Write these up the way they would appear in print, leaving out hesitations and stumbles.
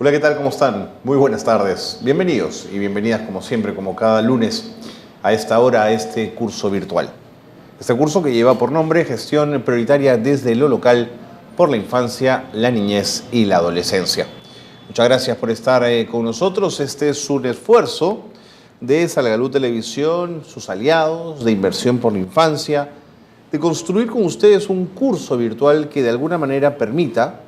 Hola, ¿qué tal? ¿Cómo están? Muy buenas tardes. Bienvenidos y bienvenidas como siempre, como cada lunes a esta hora, a este curso virtual. Este curso que lleva por nombre Gestión Prioritaria desde lo local por la infancia, la niñez y la adolescencia. Muchas gracias por estar con nosotros. Este es un esfuerzo de Salgalú Televisión, sus aliados, de Inversión por la Infancia, de construir con ustedes un curso virtual que de alguna manera permita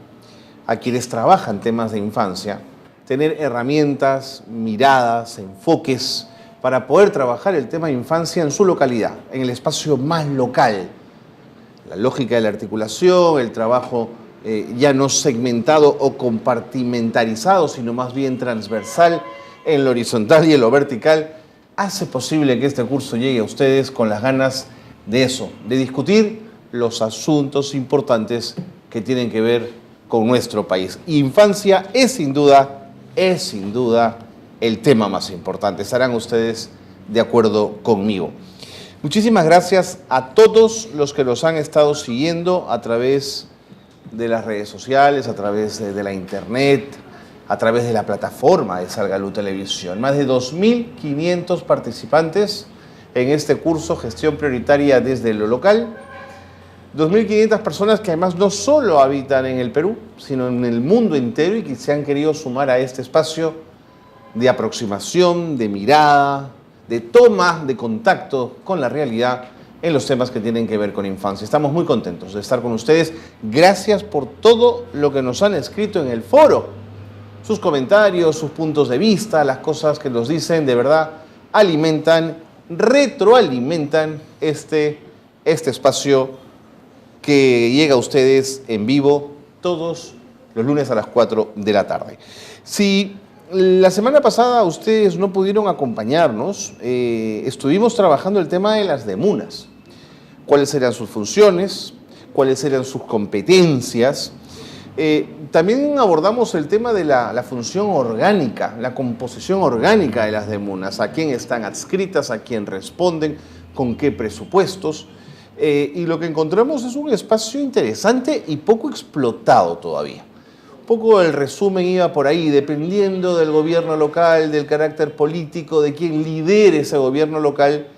a quienes trabajan temas de infancia tener herramientas, miradas, enfoques para poder trabajar el tema de infancia en su localidad, en el espacio más local. La lógica de la articulación, el trabajo ya no segmentado o compartimentarizado, sino más bien transversal en lo horizontal y en lo vertical, hace posible que este curso llegue a ustedes con las ganas de eso, de discutir los asuntos importantes que tienen que ver con nuestro país. Infancia es sin duda el tema más importante. Estarán ustedes de acuerdo conmigo. Muchísimas gracias a todos los que nos han estado siguiendo a través de las redes sociales, a través de la internet, a través de la plataforma de Salgalú Televisión. Más de 2.500 participantes en este curso Gestión Prioritaria desde lo local. 2.500 personas que además no solo habitan en el Perú, sino en el mundo entero y que se han querido sumar a este espacio de aproximación, de mirada, de toma de contacto con la realidad en los temas que tienen que ver con infancia. Estamos muy contentos de estar con ustedes. Gracias por todo lo que nos han escrito en el foro. Sus comentarios, sus puntos de vista, las cosas que nos dicen, de verdad, alimentan, retroalimentan este espacio que llega a ustedes en vivo todos los lunes a las 4 de la tarde. Si la semana pasada ustedes no pudieron acompañarnos, estuvimos trabajando el tema de las demunas. ¿Cuáles eran sus funciones? ¿Cuáles eran sus competencias? También abordamos el tema de la función orgánica, la composición orgánica de las demunas, a quién están adscritas, a quién responden, con qué presupuestos. Y lo que encontramos es un espacio interesante y poco explotado todavía. Un poco el resumen iba por ahí, dependiendo del gobierno local, del carácter político, de quien lidere ese gobierno local,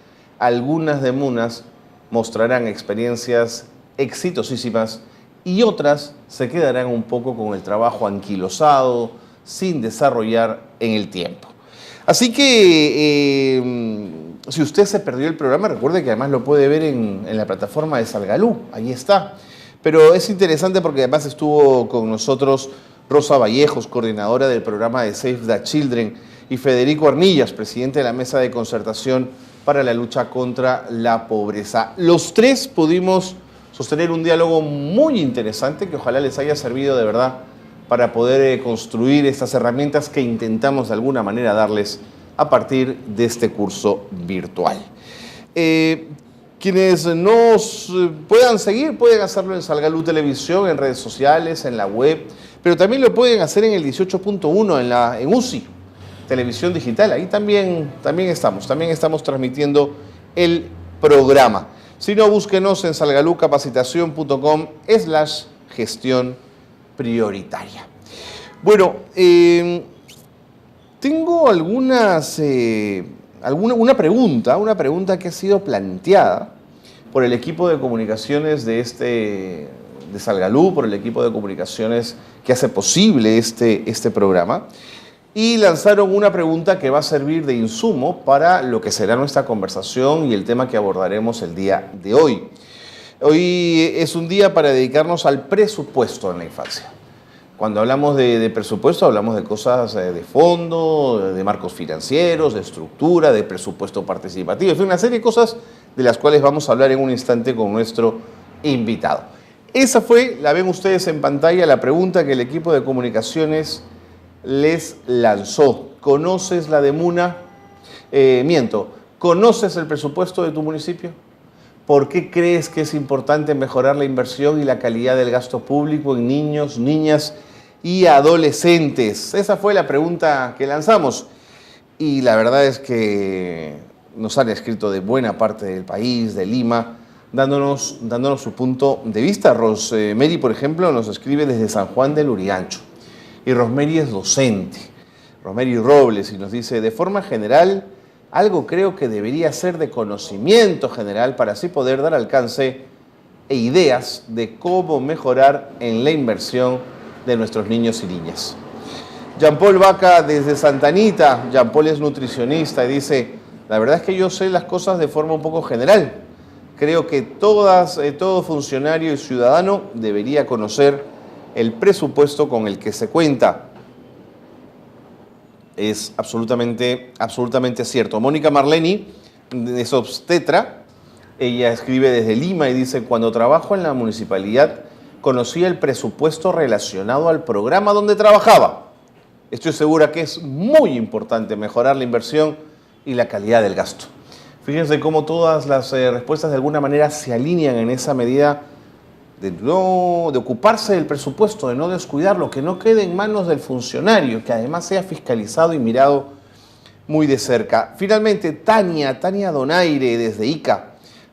algunas demunas mostrarán experiencias exitosísimas y otras se quedarán un poco con el trabajo anquilosado, sin desarrollar en el tiempo. Así que si usted se perdió el programa, recuerde que además lo puede ver en la plataforma de Salgalú, ahí está. Pero es interesante porque además estuvo con nosotros Rosa Vallejos, coordinadora del programa de Save the Children, y Federico Arnillas, presidente de la Mesa de Concertación para la Lucha contra la Pobreza. Los tres pudimos sostener un diálogo muy interesante que ojalá les haya servido de verdad para poder construir estas herramientas que intentamos de alguna manera darles a partir de este curso virtual. Quienes nos puedan seguir pueden hacerlo en Salgalú Televisión, en redes sociales, en la web, pero también lo pueden hacer en el 18.1 en UCI, Televisión Digital. Ahí también estamos transmitiendo el programa. Si no, búsquenos en salgalucapacitacion.com/gestión prioritaria. Bueno, tengo una pregunta que ha sido planteada por el equipo de comunicaciones de Salgalú, por el equipo de comunicaciones que hace posible este programa, y lanzaron una pregunta que va a servir de insumo para lo que será nuestra conversación y el tema que abordaremos el día de hoy. Hoy es un día para dedicarnos al presupuesto en la infancia. Cuando hablamos de presupuesto, hablamos de cosas de fondo, de marcos financieros, de estructura, de presupuesto participativo, en fin, una serie de cosas de las cuales vamos a hablar en un instante con nuestro invitado. Esa fue, la ven ustedes en pantalla, la pregunta que el equipo de comunicaciones les lanzó. ¿Conoces la demuna? ¿Conoces el presupuesto de tu municipio? ¿Por qué crees que es importante mejorar la inversión y la calidad del gasto público en niños, niñas y adolescentes? Esa fue la pregunta que lanzamos. Y la verdad es que nos han escrito de buena parte del país, de Lima, dándonos su punto de vista. Rosemary, por ejemplo, nos escribe desde San Juan del Urigancho. Y Rosemary es docente, Rosemary Robles, y nos dice, de forma general, algo creo que debería ser de conocimiento general para así poder dar alcance e ideas de cómo mejorar en la inversión de nuestros niños y niñas. Jean Paul Vaca desde Santa Anita, Jean Paul es nutricionista y dice, la verdad es que yo sé las cosas de forma un poco general. Creo que todo funcionario y ciudadano debería conocer el presupuesto con el que se cuenta. Es absolutamente cierto. Mónica Marleni es obstetra. Ella escribe desde Lima y dice, cuando trabajo en la municipalidad, conocí el presupuesto relacionado al programa donde trabajaba. Estoy segura que es muy importante mejorar la inversión y la calidad del gasto. Fíjense cómo todas las respuestas de alguna manera se alinean en esa medida de ocuparse del presupuesto, de no descuidarlo, que no quede en manos del funcionario, que además sea fiscalizado y mirado muy de cerca. Finalmente, Tania Donaire desde Ica.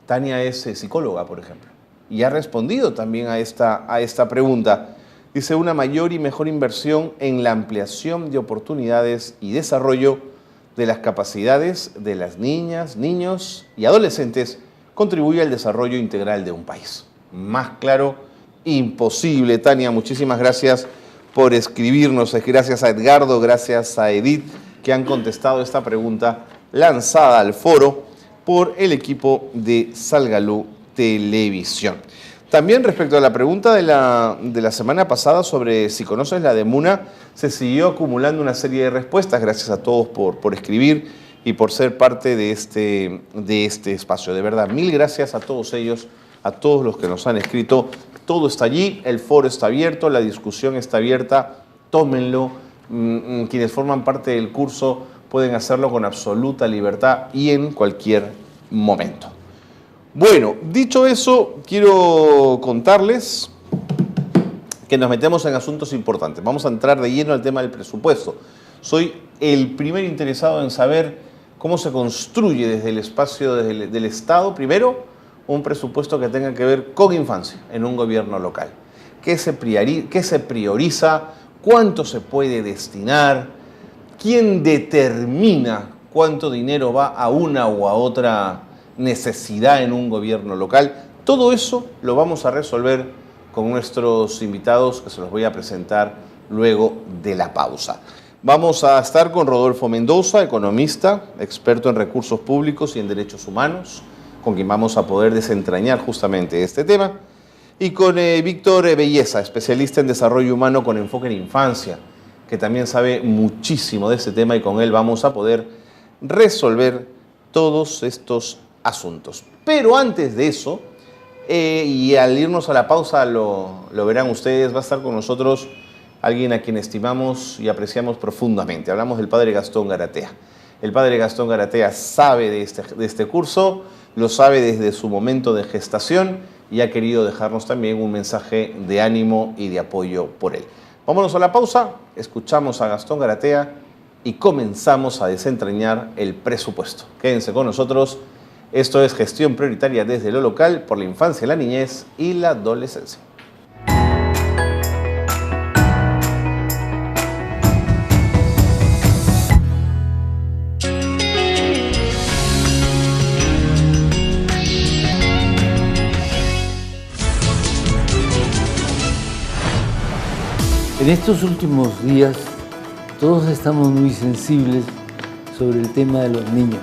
Tania es psicóloga, por ejemplo, y ha respondido también a esta pregunta. Dice, una mayor y mejor inversión en la ampliación de oportunidades y desarrollo de las capacidades de las niñas, niños y adolescentes contribuye al desarrollo integral de un país. Más claro, imposible. Tania, muchísimas gracias por escribirnos. Gracias a Edgardo, gracias a Edith, que han contestado esta pregunta lanzada al foro por el equipo de Salgalú Televisión. También respecto a la pregunta de la semana pasada sobre si conoces la DEMUNA, se siguió acumulando una serie de respuestas. Gracias a todos por escribir y por ser parte de este espacio. De verdad, mil gracias a todos ellos, a todos los que nos han escrito. Todo está allí, el foro está abierto, la discusión está abierta. Tómenlo. Quienes forman parte del curso pueden hacerlo con absoluta libertad y en cualquier momento. Bueno, dicho eso, quiero contarles que nos metemos en asuntos importantes. Vamos a entrar de lleno al tema del presupuesto. Soy el primer interesado en saber cómo se construye desde el espacio del Estado, primero, un presupuesto que tenga que ver con infancia en un gobierno local. ¿Qué se prioriza? ¿Cuánto se puede destinar? ¿Quién determina cuánto dinero va a una o a otra necesidad en un gobierno local? Todo eso lo vamos a resolver con nuestros invitados, que se los voy a presentar luego de la pausa. Vamos a estar con Rodolfo Mendoza, economista, experto en recursos públicos y en derechos humanos, con quien vamos a poder desentrañar justamente este tema, y con Víctor Belleza, especialista en desarrollo humano con enfoque en infancia, que también sabe muchísimo de este tema, y con él vamos a poder resolver todos estos asuntos. Pero antes de eso, y al irnos a la pausa, lo verán ustedes, va a estar con nosotros alguien a quien estimamos y apreciamos profundamente. Hablamos del padre Gastón Garatea. El padre Gastón Garatea sabe de este curso, lo sabe desde su momento de gestación y ha querido dejarnos también un mensaje de ánimo y de apoyo por él. Vámonos a la pausa, escuchamos a Gastón Garatea y comenzamos a desentrañar el presupuesto. Quédense con nosotros. Esto es Gestión Prioritaria desde lo local por la infancia, la niñez y la adolescencia. En estos últimos días todos estamos muy sensibles sobre el tema de los niños.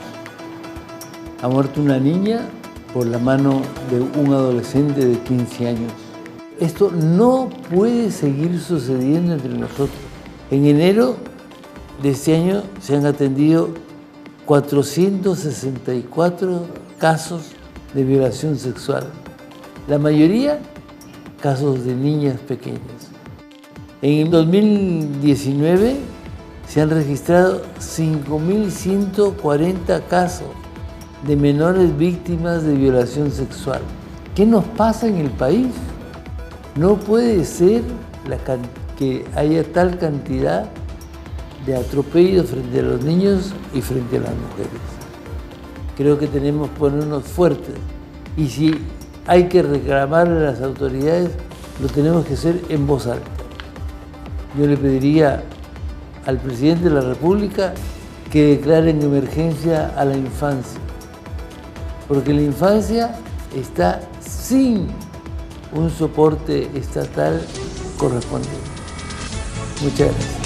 Ha muerto una niña por la mano de un adolescente de 15 años. Esto no puede seguir sucediendo entre nosotros. En enero de este año se han atendido 464 casos de violación sexual. La mayoría casos de niñas pequeñas. En 2019 se han registrado 5.140 casos de menores víctimas de violación sexual. ¿Qué nos pasa en el país? No puede ser que haya tal cantidad de atropellos frente a los niños y frente a las mujeres. Creo que tenemos que ponernos fuertes y si hay que reclamarle a las autoridades, lo tenemos que hacer en voz alta. yo le pediría al presidente de la República que declare en emergencia a la infancia, porque la infancia está sin un soporte estatal correspondiente. Muchas gracias.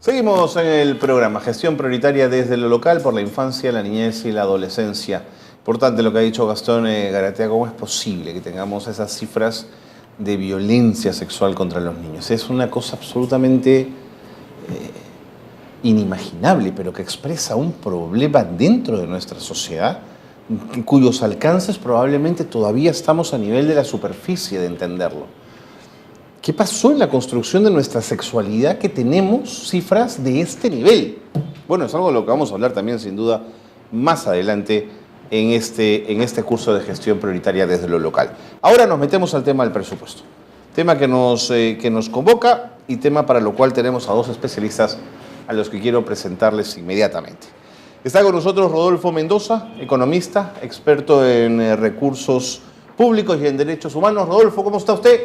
Seguimos en el programa Gestión Prioritaria desde lo local por la infancia, la niñez y la adolescencia. Importante lo que ha dicho Gastón Garatea, ¿cómo es posible que tengamos esas cifras de violencia sexual contra los niños? Es una cosa absolutamente inimaginable, pero que expresa un problema dentro de nuestra sociedad, cuyos alcances probablemente todavía estamos a nivel de la superficie de entenderlo. ¿Qué pasó en la construcción de nuestra sexualidad que tenemos cifras de este nivel? Bueno, es algo de lo que vamos a hablar también, sin duda, más adelante en este curso de gestión prioritaria desde lo local. Ahora nos metemos al tema del presupuesto. Tema que nos convoca y tema para lo cual tenemos a dos especialistas a los que quiero presentarles inmediatamente. Está con nosotros Rodolfo Mendoza, economista, experto en recursos públicos y en derechos humanos. Rodolfo, ¿cómo está usted?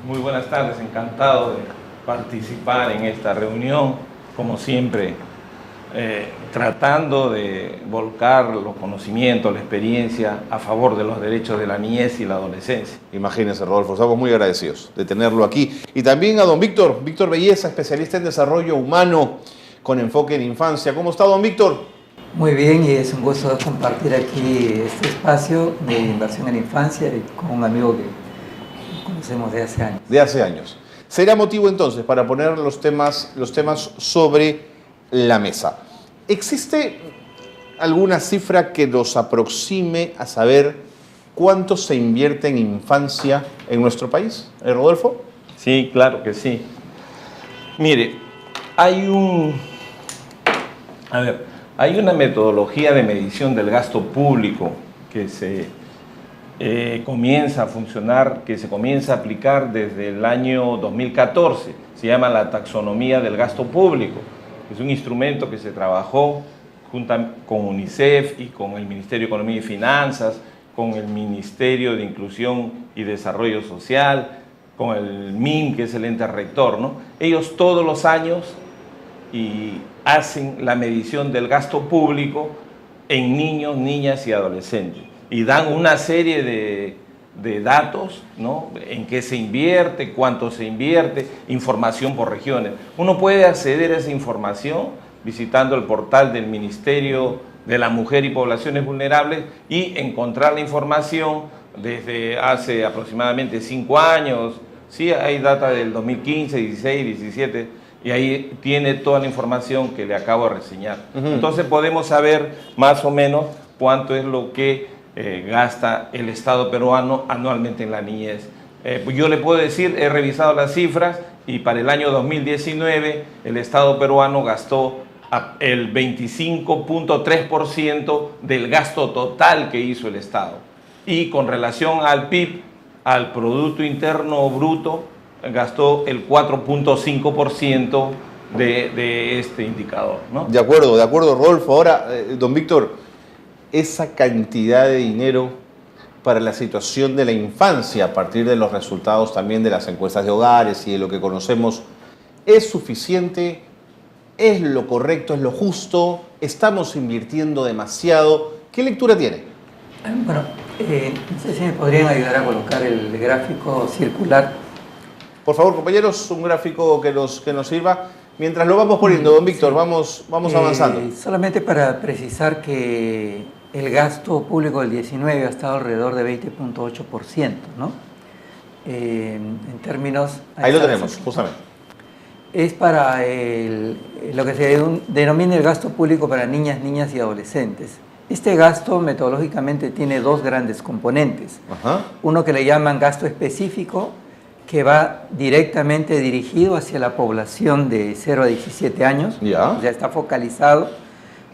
Muy buenas tardes, encantado de participar en esta reunión, como siempre, tratando de volcar los conocimientos, la experiencia a favor de los derechos de la niñez y la adolescencia. Imagínense, Rodolfo, estamos muy agradecidos de tenerlo aquí. Y también a don Víctor Belleza, especialista en desarrollo humano con enfoque en infancia. ¿Cómo está, don Víctor? Muy bien, y es un gusto compartir aquí este espacio de inversión en la infancia con un amigo que conocemos de hace años. De hace años. Será motivo entonces para poner los temas sobre la mesa. ¿Existe alguna cifra que nos aproxime a saber cuánto se invierte en infancia en nuestro país? ¿Rodolfo? Sí, claro que sí. Mire, hay una metodología de medición del gasto público que se comienza a funcionar, que se comienza a aplicar desde el año 2014. Se llama la taxonomía del gasto público. Es un instrumento que se trabajó junto con UNICEF y con el Ministerio de Economía y Finanzas, con el Ministerio de Inclusión y Desarrollo Social, con el MIM, que es el ente rector, ¿no? Ellos todos los años hacen la medición del gasto público en niños, niñas y adolescentes. Y dan una serie de datos, ¿no? En qué se invierte, cuánto se invierte, información por regiones. Uno puede acceder a esa información visitando el portal del Ministerio de la Mujer y Poblaciones Vulnerables y encontrar la información desde hace aproximadamente 5 años. Sí, hay data del 2015, 16, 17, y ahí tiene toda la información que le acabo de reseñar. Entonces podemos saber más o menos cuánto es lo que gasta el Estado peruano anualmente en la niñez. Yo le puedo decir, he revisado las cifras y para el año 2019 el Estado peruano gastó el 25.3% del gasto total que hizo el Estado. Y con relación al PIB, al Producto Interno Bruto, gastó el 4.5% de este indicador, ¿no? De acuerdo, Rodolfo. Ahora, don Víctor, esa cantidad de dinero para la situación de la infancia a partir de los resultados también de las encuestas de hogares y de lo que conocemos, ¿es suficiente? ¿Es lo correcto? ¿Es lo justo? ¿Estamos invirtiendo demasiado? ¿Qué lectura tiene? Bueno, no sé si me podrían ayudar a colocar el gráfico circular. Por favor, compañeros, un gráfico que nos sirva. Mientras lo vamos poniendo, don Víctor, vamos avanzando. Solamente para precisar que el gasto público del 19 ha estado alrededor de 20.8%, ¿no? En términos... Ahí lo tenemos, justamente. Es para lo que se denomina el gasto público para niñas y adolescentes. Este gasto metodológicamente tiene dos grandes componentes. Uno que le llaman gasto específico que va directamente dirigido hacia la población de 0 a 17 años, Ya. ya está focalizado,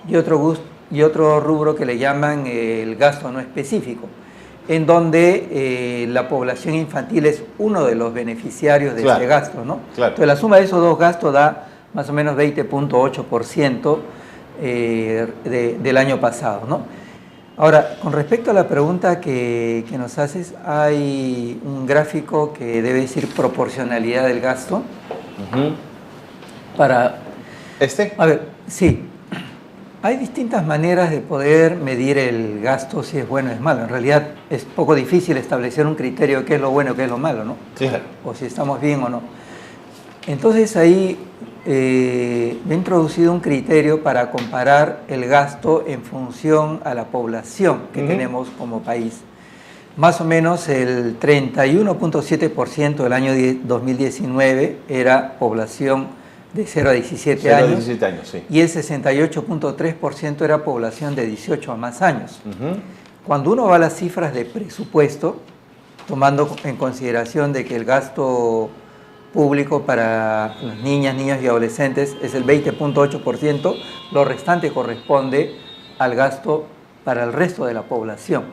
y otro rubro que le llaman el gasto no específico, en donde la población infantil es uno de los beneficiarios de este gasto, ¿no? Claro. Entonces la suma de esos dos gastos da más o menos 20.8% del año pasado, ¿no? Ahora, con respecto a la pregunta que nos haces, hay un gráfico que debe decir proporcionalidad del gasto. Para... A ver, sí. Hay distintas maneras de poder medir el gasto, si es bueno o es malo. En realidad es poco difícil establecer un criterio de qué es lo bueno y qué es lo malo, ¿no? Claro. O si estamos bien o no. Entonces ahí he introducido un criterio para comparar el gasto en función a la población que tenemos como país. Más o menos el 31.7% del año 2019 era población de 0 a 17 años. 17 años, sí. Y el 68.3% era población de 18 a más años. Cuando uno va a las cifras de presupuesto, tomando en consideración de que el gasto público para las niñas, niños y adolescentes es el 20.8%, lo restante corresponde al gasto para el resto de la población.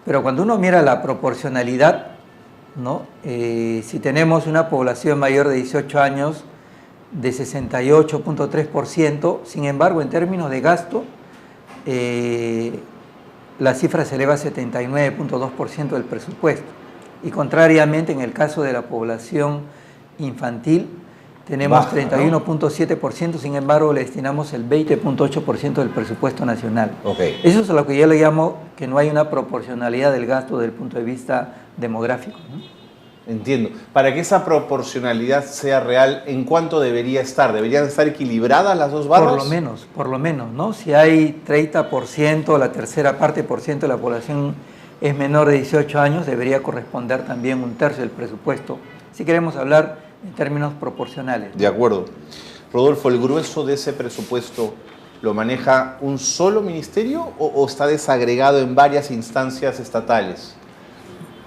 Pero cuando uno mira la proporcionalidad, ¿no? Si tenemos una población mayor de 18 años de 68.3%, sin embargo, en términos de gasto, la cifra se eleva a 79.2% del presupuesto. Y contrariamente, en el caso de la población infantil, tenemos 31.7%, sin embargo, le destinamos el 20.8% del presupuesto nacional. Eso es a lo que yo le llamo que no hay una proporcionalidad del gasto desde el punto de vista demográfico, ¿no? Entiendo. Para que esa proporcionalidad sea real, ¿en cuánto debería estar? ¿Deberían estar equilibradas las dos barras? Por lo menos, ¿no? Si hay 30%, la tercera parte por ciento de la población es menor de 18 años, debería corresponder también un tercio del presupuesto, si queremos hablar en términos proporcionales. De acuerdo. Rodolfo, ¿el grueso de ese presupuesto lo maneja un solo ministerio o está desagregado en varias instancias estatales?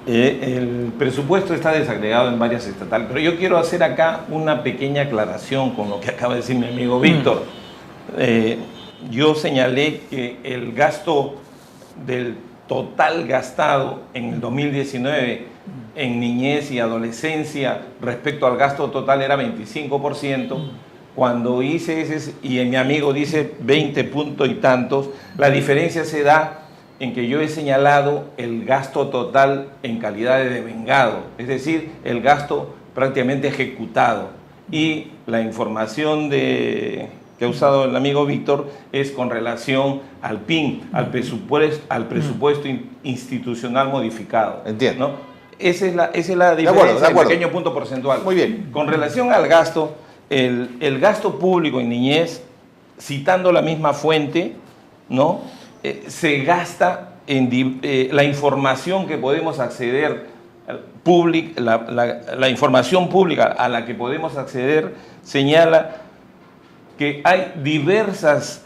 El presupuesto está desagregado en varias estatales, pero yo quiero hacer acá una pequeña aclaración con lo que acaba de decir mi amigo Víctor. Yo señalé que el gasto del total gastado en el 2019 en niñez y adolescencia respecto al gasto total era 25%. Cuando hice ese, y mi amigo dice 20 puntos y tantos, la diferencia se da en que yo he señalado el gasto total en calidad de devengado, es decir, el gasto prácticamente ejecutado. Y la información que ha usado el amigo Víctor es con relación al PIN, al presupuesto institucional modificado. Entiendo. ¿No? Esa es la diferencia, el pequeño punto porcentual. Muy bien. Con relación al gasto, el gasto público en niñez, citando la misma fuente, ¿no? Se gasta en la información que podemos acceder, la información pública a la que podemos acceder señala que hay diversas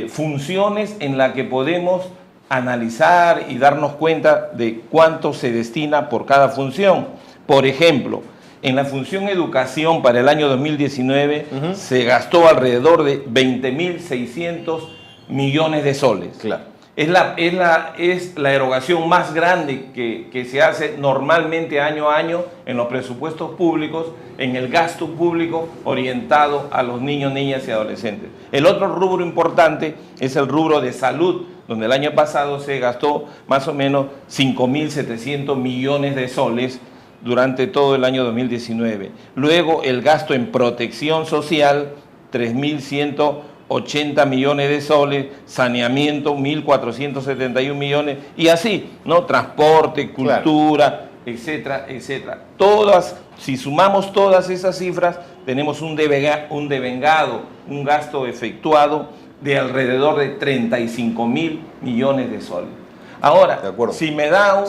funciones en las que podemos analizar y darnos cuenta de cuánto se destina por cada función. Por ejemplo, en la función educación para el año 2019 se gastó alrededor de 20.600 millones de soles. Claro. Es la erogación más grande que se hace normalmente año a año en los presupuestos públicos, en el gasto público orientado a los niños, niñas y adolescentes. El otro rubro importante es el rubro de salud, donde el año pasado se gastó más o menos 5.700 millones de soles durante todo el año 2019. Luego el gasto en protección social, 3.180 millones de soles, saneamiento, 1.471 millones, y así, ¿no? Transporte, cultura, etcétera, etcétera. Todas, si sumamos todas esas cifras, tenemos un devengado, un gasto efectuado de alrededor de 35.000 millones de soles. Ahora, si me da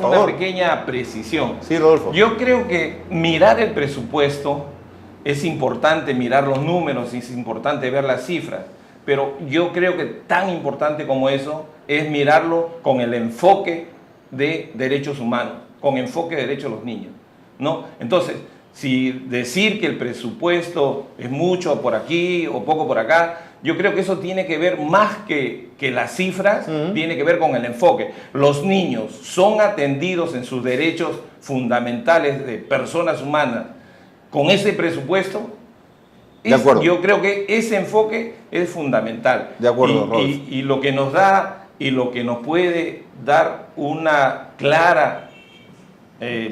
una pequeña precisión. Sí, Rodolfo. Yo creo que mirar el presupuesto es importante, mirar los números, es importante ver las cifras, pero yo creo que tan importante como eso es mirarlo con el enfoque de derechos humanos, con enfoque de derechos de los niños. ¿no? Entonces, si decir que el presupuesto es mucho por aquí o poco por acá, yo creo que eso tiene que ver más que las cifras, tiene que ver con el enfoque. Los niños son atendidos en sus derechos fundamentales de personas humanas con ese presupuesto. De acuerdo. Yo creo que ese enfoque es fundamental. De acuerdo, y lo que nos da y lo que nos puede dar una clara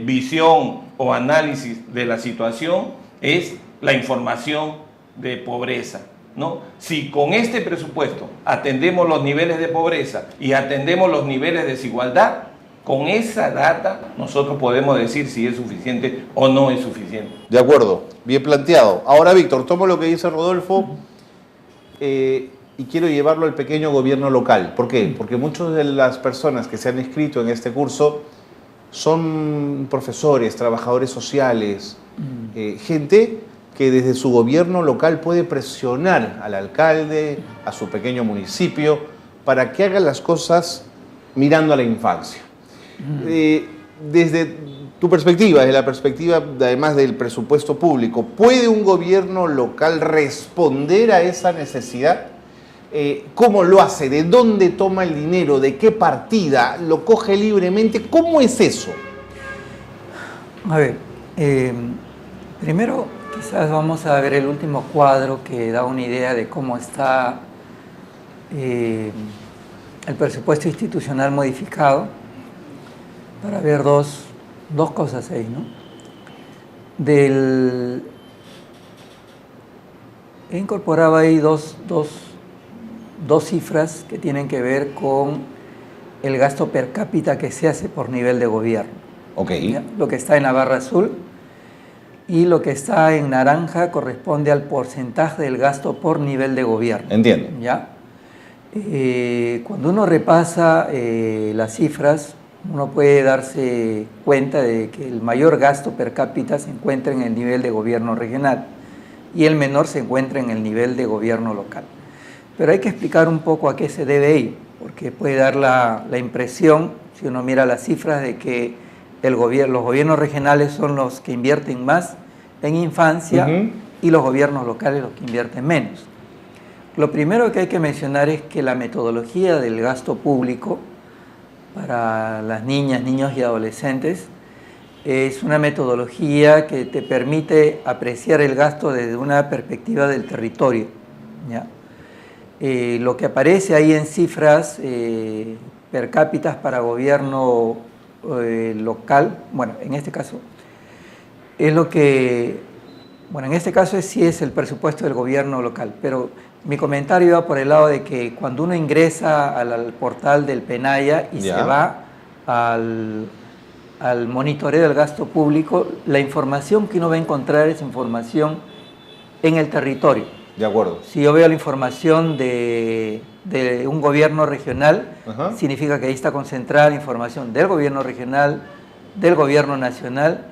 visión o análisis de la situación es la información de pobreza, ¿no? Si con este presupuesto atendemos los niveles de pobreza y atendemos los niveles de desigualdad, con esa data nosotros podemos decir si es suficiente o no es suficiente. De acuerdo, bien planteado. Ahora, Víctor, tomo lo que dice Rodolfo y quiero llevarlo al pequeño gobierno local. ¿Por qué? Porque muchas de las personas que se han inscrito en este curso son profesores, trabajadores sociales, gente que desde su gobierno local puede presionar al alcalde, a su pequeño municipio, para que haga las cosas mirando a la infancia. Desde tu perspectiva, desde la perspectiva además del presupuesto público, ¿puede un gobierno local responder a esa necesidad? ¿Cómo lo hace? ¿De dónde toma el dinero? ¿De qué partida? ¿Lo coge libremente? ¿Cómo es eso? A ver, primero quizás vamos a ver el último cuadro que da una idea de cómo está el presupuesto institucional modificado, para ver dos cosas ahí, ¿no? He incorporado ahí dos cifras que tienen que ver con el gasto per cápita que se hace por nivel de gobierno. Ok. ¿Ya? Lo que está en la barra azul y lo que está en naranja corresponde al porcentaje del gasto por nivel de gobierno. Entiendo. ¿Ya? Cuando uno repasa las cifras, uno puede darse cuenta de que el mayor gasto per cápita se encuentra en el nivel de gobierno regional y el menor se encuentra en el nivel de gobierno local. Pero hay que explicar un poco a qué se debe ello, porque puede dar la impresión, si uno mira las cifras, de que los gobiernos regionales son los que invierten más en infancia y los gobiernos locales los que invierten menos. Lo primero que hay que mencionar es que la metodología del gasto público para las niñas, niños y adolescentes es una metodología que te permite apreciar el gasto desde una perspectiva del territorio, ¿ya? Lo que aparece ahí en cifras per cápita para gobierno local, bueno, en este caso es lo que, bueno, en este caso sí es el presupuesto del gobierno local, pero mi comentario va por el lado de que cuando uno ingresa al portal del PENAYA y se va al monitoreo del gasto público, la información que uno va a encontrar es información en el territorio. De acuerdo. Si yo veo la información de un gobierno regional, significa que ahí está concentrada la información del gobierno regional, del gobierno nacional,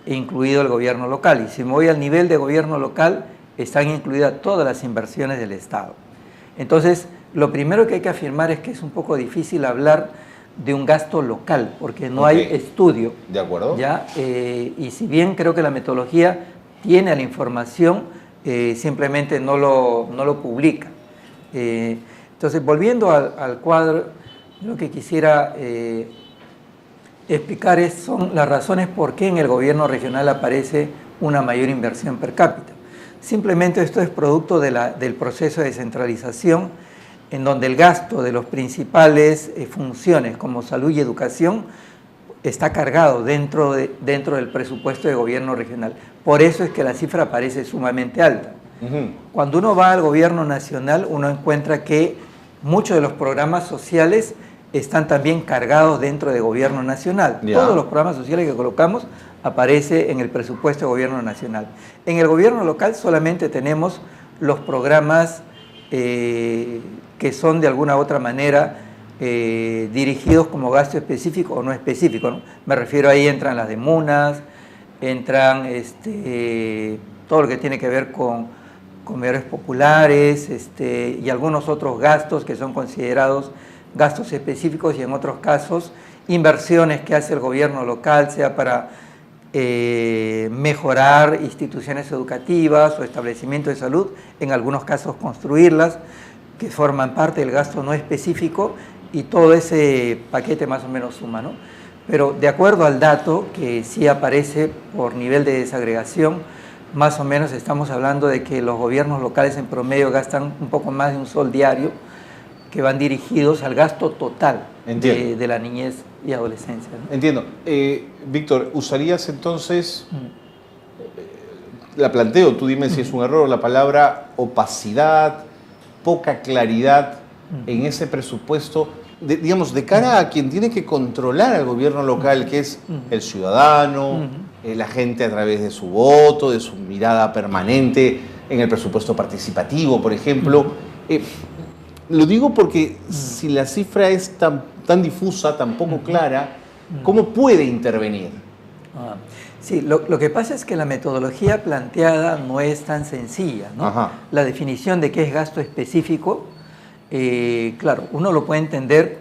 e incluido el gobierno local. Y si me voy al nivel de gobierno local, están incluidas todas las inversiones del Estado. Entonces, lo primero que hay que afirmar es que es un poco difícil hablar de un gasto local, porque no hay estudio. De acuerdo. ¿Ya? Y si bien creo que la metodología tiene la información, simplemente no lo publica. Entonces, volviendo al cuadro, lo que quisiera explicar son las razones por qué en el gobierno regional aparece una mayor inversión per cápita. Simplemente esto es producto del proceso de descentralización, en donde el gasto de las principales funciones como salud y educación está cargado dentro del presupuesto de gobierno regional. Por eso es que la cifra parece sumamente alta. Cuando uno va al gobierno nacional, uno encuentra que muchos de los programas sociales están también cargados dentro del gobierno nacional. Todos los programas sociales que colocamos aparece en el presupuesto de gobierno nacional. En el gobierno local solamente tenemos los programas que son de alguna u otra manera dirigidos como gasto específico o no específico, ¿no? Me refiero, ahí entran las de MUNAS, entran todo lo que tiene que ver con comedores populares y algunos otros gastos que son considerados gastos específicos, y en otros casos inversiones que hace el gobierno local, sea para mejorar instituciones educativas o establecimientos de salud, en algunos casos construirlas, que forman parte del gasto no específico, y todo ese paquete más o menos suma, ¿no? Pero de acuerdo al dato que sí aparece por nivel de desagregación, más o menos estamos hablando de que los gobiernos locales en promedio gastan un poco más de $1 diario, que van dirigidos al gasto total de la niñez y adolescencia, ¿no? Entiendo. Víctor, ¿usarías entonces, la planteo, tú dime si es un error, la palabra opacidad, poca claridad en ese presupuesto, digamos, de cara a quien tiene que controlar al gobierno local, que es el ciudadano, la gente a través de su voto, de su mirada permanente en el presupuesto participativo, por ejemplo? Lo digo porque si la cifra es tan difusa, tan poco clara, ¿cómo puede intervenir? Sí, lo que pasa es que la metodología planteada no es tan sencilla, ¿no? Ajá. La definición de qué es gasto específico, claro, uno lo puede entender,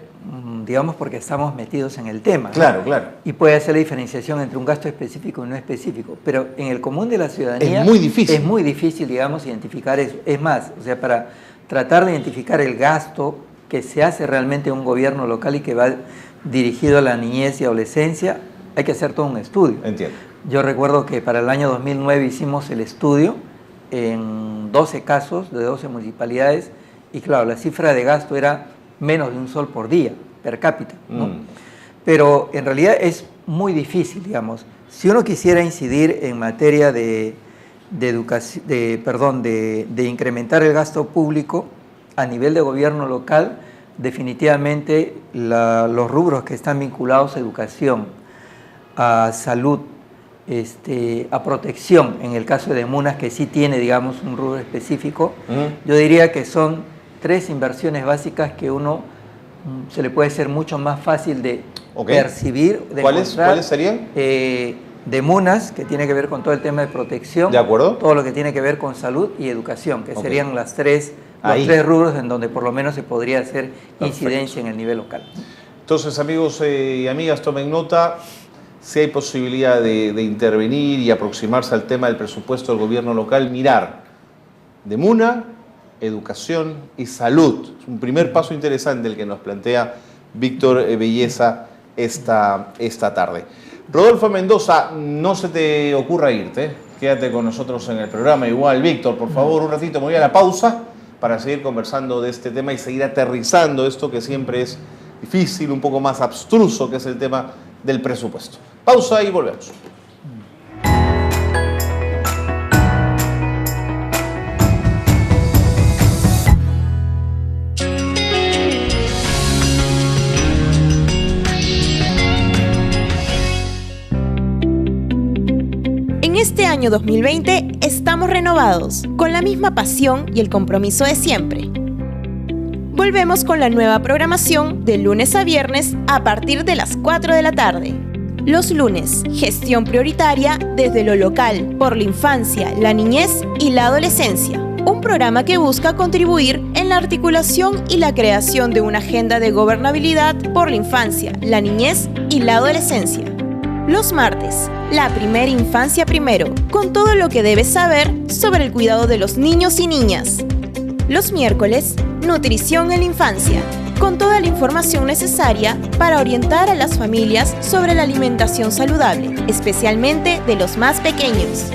digamos, porque estamos metidos en el tema, ¿no? Claro, claro. Y puede hacer la diferenciación entre un gasto específico y no específico, pero en el común de la ciudadanía es muy difícil. Es muy difícil, digamos, identificar eso. Es más, o sea, para tratar de identificar el gasto que se hace realmente en un gobierno local y que va dirigido a la niñez y adolescencia, hay que hacer todo un estudio. Entiendo. Yo recuerdo que para el año 2009 hicimos el estudio en 12 casos de 12 municipalidades y claro, la cifra de gasto era menos de $1 por día, per cápita, ¿no? Pero en realidad es muy difícil, digamos. Si uno quisiera incidir en materia de incrementar el gasto público a nivel de gobierno local, definitivamente los rubros que están vinculados a educación, a salud, a protección, en el caso de MUNAS, que sí tiene, digamos, un rubro específico, yo diría que son 3 inversiones básicas que uno se le puede ser mucho más fácil de percibir. De ¿Cuáles serían? De MUNAS, que tiene que ver con todo el tema de protección. ¿De acuerdo? Todo lo que tiene que ver con salud y educación, que serían los tres rubros en donde por lo menos se podría hacer incidencia en el nivel local. Entonces, amigos y amigas, tomen nota. Si hay posibilidad de intervenir y aproximarse al tema del presupuesto del gobierno local, mirar de MUNA, educación y salud. Es un primer paso interesante el que nos plantea Víctor Belleza esta tarde. Rodolfo Mendoza, no se te ocurra irte, quédate con nosotros en el programa. Igual, Víctor, por favor, un ratito me voy a la pausa para seguir conversando de este tema y seguir aterrizando esto que siempre es difícil, un poco más abstruso, que es el tema del presupuesto. Pausa y volvemos. En este año 2020 estamos renovados, con la misma pasión y el compromiso de siempre. Volvemos con la nueva programación de lunes a viernes a partir de las 4 de la tarde. Los lunes, gestión prioritaria desde lo local, por la infancia, la niñez y la adolescencia. Un programa que busca contribuir en la articulación y la creación de una agenda de gobernabilidad por la infancia, la niñez y la adolescencia. Los martes, la primera infancia primero, con todo lo que debes saber sobre el cuidado de los niños y niñas. Los miércoles, nutrición en la infancia, con toda la información necesaria para orientar a las familias sobre la alimentación saludable, especialmente de los más pequeños.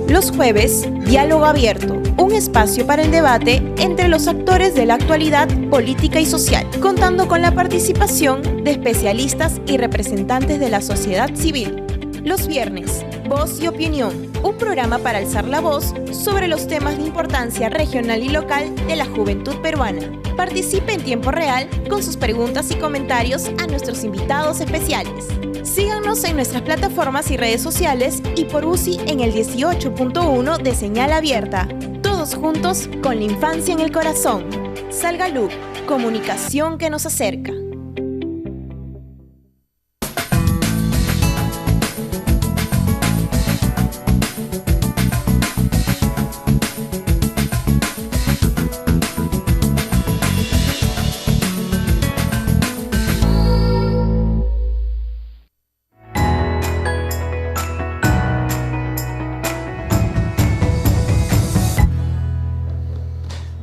Los jueves, diálogo abierto, un espacio para el debate entre los actores de la actualidad política y social, contando con la participación de especialistas y representantes de la sociedad civil. Los viernes, Voz y Opinión, un programa para alzar la voz sobre los temas de importancia regional y local de la juventud peruana. Participe en tiempo real con sus preguntas y comentarios a nuestros invitados especiales. Síganos en nuestras plataformas y redes sociales y por UCI en el 18.1 de señal abierta. Todos juntos con la infancia en el corazón. Salgalub, comunicación que nos acerca.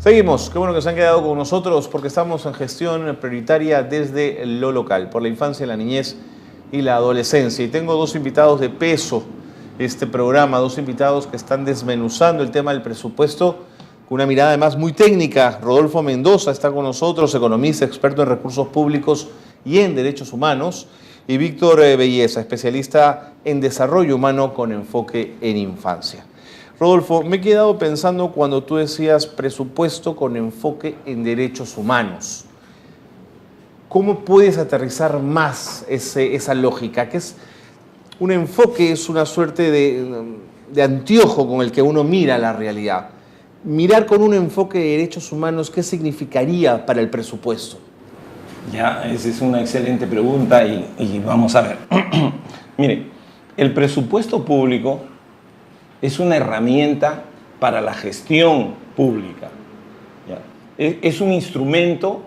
Seguimos, qué bueno que se han quedado con nosotros porque estamos en gestión prioritaria desde lo local, por la infancia, la niñez y la adolescencia. Y tengo dos invitados de peso este programa, dos invitados que están desmenuzando el tema del presupuesto con una mirada además muy técnica. Rodolfo Mendoza está con nosotros, economista, experto en recursos públicos y en derechos humanos, y Víctor Belleza, especialista en desarrollo humano con enfoque en infancia. Rodolfo, me he quedado pensando cuando tú decías presupuesto con enfoque en derechos humanos. ¿Cómo puedes aterrizar más esa lógica? Que es un enfoque, es una suerte de anteojo con el que uno mira la realidad. Mirar con un enfoque de derechos humanos, ¿qué significaría para el presupuesto? Ya, esa es una excelente pregunta y vamos a ver. Mire, el presupuesto público es una herramienta para la gestión pública. ¿Ya? Es un instrumento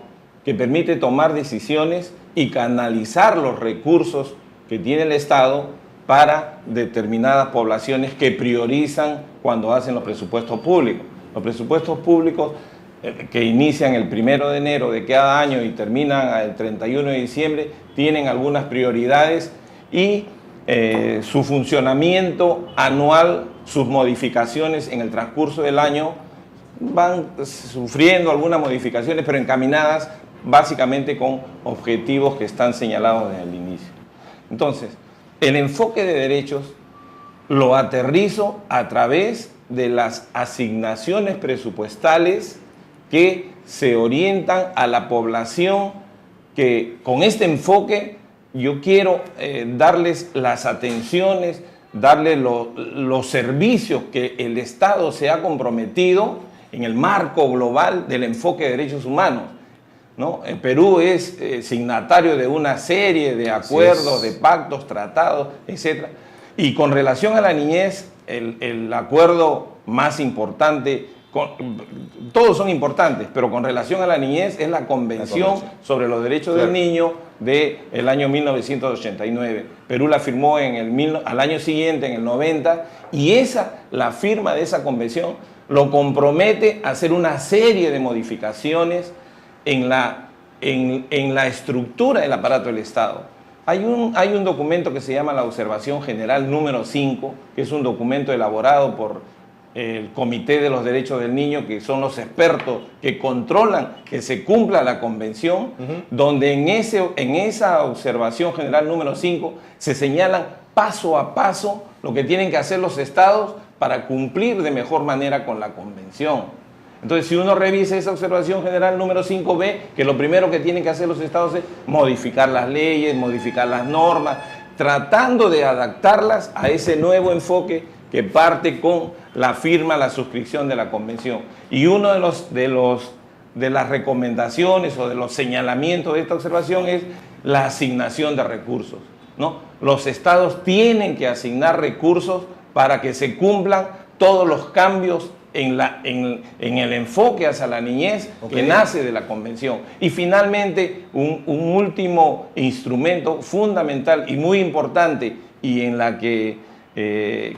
que permite tomar decisiones y canalizar los recursos que tiene el Estado para determinadas poblaciones que priorizan cuando hacen los presupuestos públicos. Los presupuestos públicos que inician el 1 de enero de cada año y terminan el 31 de diciembre tienen algunas prioridades y su funcionamiento anual, sus modificaciones en el transcurso del año van sufriendo algunas modificaciones, pero encaminadas básicamente con objetivos que están señalados desde el inicio. Entonces, el enfoque de derechos lo aterrizo a través de las asignaciones presupuestales que se orientan a la población que con este enfoque yo quiero darles las atenciones, darles los servicios que el Estado se ha comprometido en el marco global del enfoque de derechos humanos, ¿no? El Perú es signatario de una serie de acuerdos, de pactos, tratados, etc. Y con relación a la niñez, el acuerdo más importante, todos son importantes, pero con relación a la niñez es la Convención sobre los Derechos del Niño del año 1989. Perú la firmó al año siguiente, en el 90, y la firma de esa convención lo compromete a hacer una serie de modificaciones en la estructura del aparato del Estado. Hay un documento que se llama la Observación General número 5, que es un documento elaborado por el Comité de los Derechos del Niño, que son los expertos que controlan que se cumpla la convención, donde en esa Observación General número 5 se señalan paso a paso lo que tienen que hacer los estados para cumplir de mejor manera con la convención. Entonces, si uno revisa esa Observación General número 5, ve que lo primero que tienen que hacer los estados es modificar las leyes, modificar las normas, tratando de adaptarlas a ese nuevo enfoque que parte con la firma, la suscripción de la convención. Y uno de las recomendaciones o de los señalamientos de esta observación es la asignación de recursos, ¿no? Los estados tienen que asignar recursos para que se cumplan todos los cambios en el enfoque hacia la niñez que nace de la convención. Y finalmente, un último instrumento fundamental y muy importante, y en la que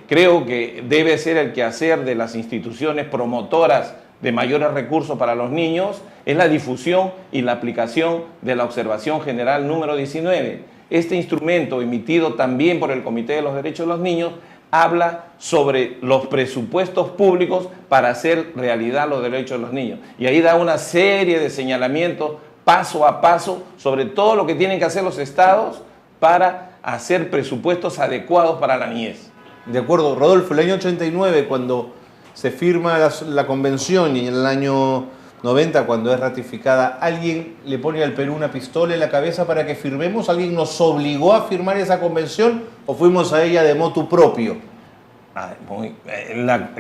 creo que debe ser el quehacer de las instituciones promotoras de mayores recursos para los niños, es la difusión y la aplicación de la Observación General número 19. Este instrumento, emitido también por el Comité de los Derechos de los Niños, habla sobre los presupuestos públicos para hacer realidad los derechos de los niños. Y ahí da una serie de señalamientos paso a paso sobre todo lo que tienen que hacer los estados para hacer presupuestos adecuados para la niñez. De acuerdo, Rodolfo, el año 89, cuando se firma la convención, y en el año 90, cuando es ratificada, ¿alguien le pone al Perú una pistola en la cabeza para que firmemos? ¿Alguien nos obligó a firmar esa convención o fuimos a ella de motu propio?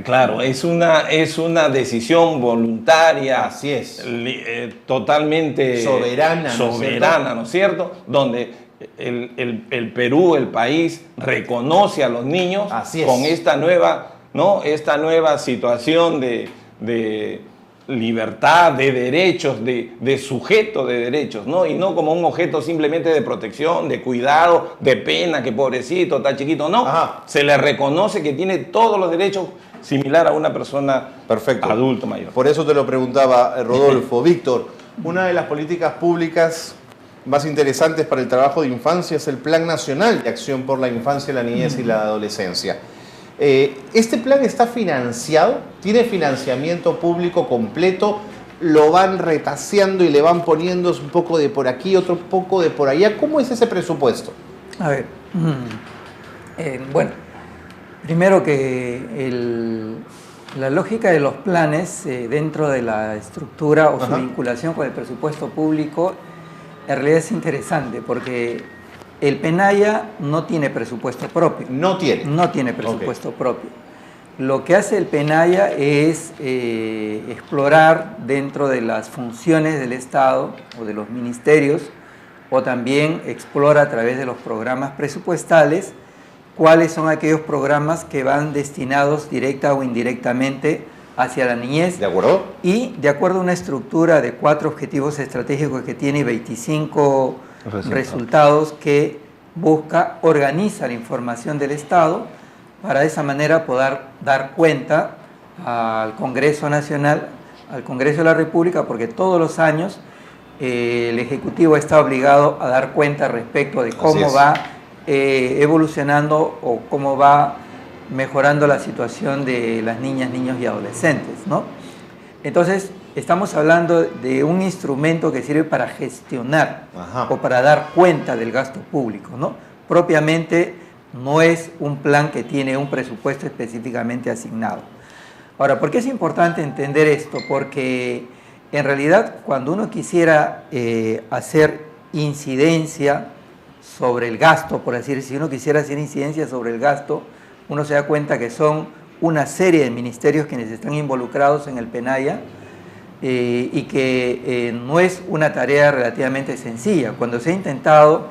Claro, es una decisión voluntaria. Así es. Totalmente soberana, ¿no es cierto? Donde el Perú, el país, reconoce a los niños con esta nueva situación de libertad, de derechos, de sujeto de derechos, ¿no? Y no como un objeto simplemente de protección, de cuidado, de pena, que pobrecito, está chiquito, no. Se le reconoce que tiene todos los derechos similar a una persona Perfecto. adulto mayor. Por eso te lo preguntaba, Rodolfo. Víctor, una de las políticas públicas más interesantes para el trabajo de infancia es el Plan Nacional de Acción por la Infancia, la Niñez y la Adolescencia. ¿Este plan está financiado? ¿Tiene financiamiento público completo? ¿Lo van retaseando y le van poniendo un poco de por aquí, otro poco de por allá? ¿Cómo es ese presupuesto? A ver, bueno, primero que la lógica de los planes dentro de la estructura o su vinculación con el presupuesto público en realidad es interesante porque el PENAYA no tiene presupuesto propio. No tiene. No tiene presupuesto propio. Lo que hace el PENAYA es explorar dentro de las funciones del Estado o de los ministerios, o también explora a través de los programas presupuestales cuáles son aquellos programas que van destinados directa o indirectamente hacia la niñez. ¿De acuerdo? Y de acuerdo a una estructura de 4 objetivos estratégicos que tiene 25 resultados que busca, organiza la información del Estado para de esa manera poder dar cuenta al Congreso Nacional, al Congreso de la República, porque todos los años el Ejecutivo está obligado a dar cuenta respecto de cómo va evolucionando o cómo va mejorando la situación de las niñas, niños y adolescentes, ¿no? Entonces, estamos hablando de un instrumento que sirve para gestionar o para dar cuenta del gasto público, ¿no? Propiamente no es un plan que tiene un presupuesto específicamente asignado. Ahora, ¿por qué es importante entender esto? Porque en realidad cuando uno quisiera hacer incidencia sobre el gasto, por así decirlo, si uno quisiera hacer incidencia sobre el gasto, uno se da cuenta que son una serie de ministerios quienes están involucrados en el PENAYA y que no es una tarea relativamente sencilla. Cuando se ha intentado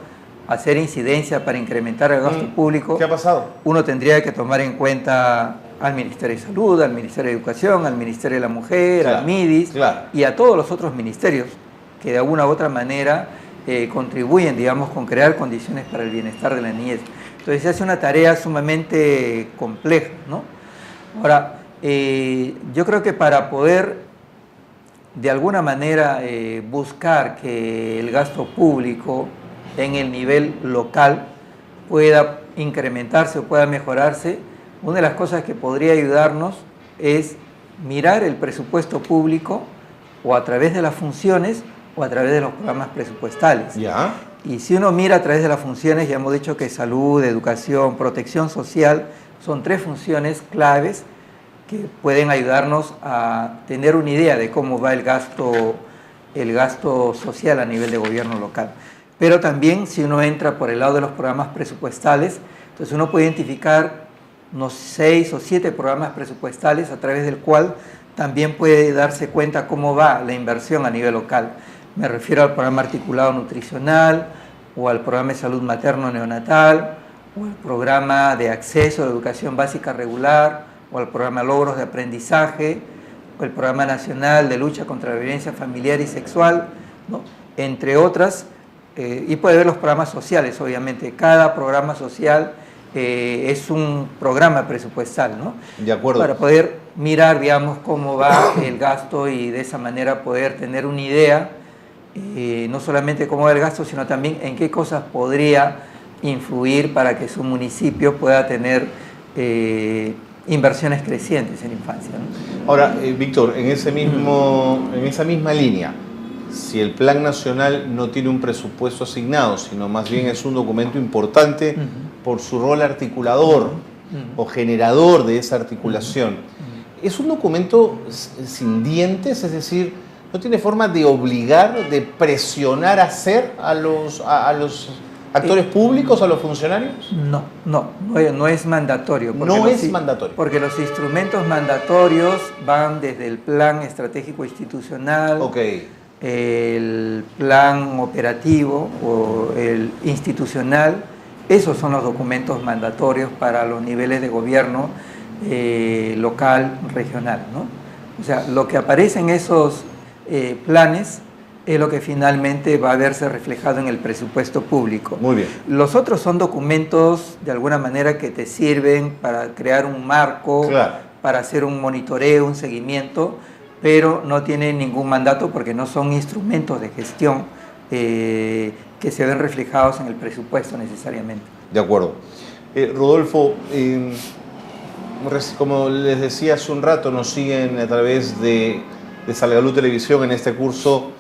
hacer incidencia para incrementar el gasto público, ¿qué ha pasado? Uno tendría que tomar en cuenta al Ministerio de Salud, al Ministerio de Educación, al Ministerio de la Mujer, al MIDIS y a todos los otros ministerios que de alguna u otra manera contribuyen, digamos, con crear condiciones para el bienestar de la niñez. Entonces se hace una tarea sumamente compleja, ¿no? Ahora, yo creo que para poder de alguna manera buscar que el gasto público en el nivel local pueda incrementarse o pueda mejorarse, una de las cosas que podría ayudarnos es mirar el presupuesto público o a través de las funciones o a través de los programas presupuestales. Ya. Y si uno mira a través de las funciones, ya hemos dicho que salud, educación, protección social, son 3 funciones claves que pueden ayudarnos a tener una idea de cómo va el gasto social a nivel de gobierno local. Pero también si uno entra por el lado de los programas presupuestales, entonces uno puede identificar unos 6 o 7 programas presupuestales a través del cual también puede darse cuenta cómo va la inversión a nivel local. Me refiero al programa articulado nutricional, o al programa de salud materno-neonatal, o al programa de acceso a la educación básica regular, o al programa logros de aprendizaje, o el programa nacional de lucha contra la violencia familiar y sexual, ¿no? Entre otras, y puede ver los programas sociales, obviamente. Cada programa social es un programa presupuestal, ¿no? De acuerdo. Para poder mirar, digamos, cómo va el gasto y de esa manera poder tener una idea, no solamente cómo va el gasto, sino también en qué cosas podría influir para que su municipio pueda tener inversiones crecientes en infancia, ¿no? Ahora, Víctor, en esa misma línea, si el Plan Nacional no tiene un presupuesto asignado, sino más bien es un documento importante por su rol articulador o generador de esa articulación, ¿es un documento sin dientes? Es decir, ¿no tiene forma de obligar, de presionar a hacer a los actores públicos, a los funcionarios? No es mandatorio. No es mandatorio. Porque los instrumentos mandatorios van desde el Plan Estratégico Institucional, el Plan Operativo o el Institucional. Esos son los documentos mandatorios para los niveles de gobierno local, regional, ¿no? O sea, lo que aparece en esos planes es lo que finalmente va a verse reflejado en el presupuesto público. Muy bien. Los otros son documentos, de alguna manera, que te sirven para crear un marco para hacer un monitoreo, un seguimiento, pero no tienen ningún mandato porque no son instrumentos de gestión que se ven reflejados en el presupuesto necesariamente. De acuerdo. Rodolfo, como les decía hace un rato, nos siguen a través de Salgalú Televisión en este curso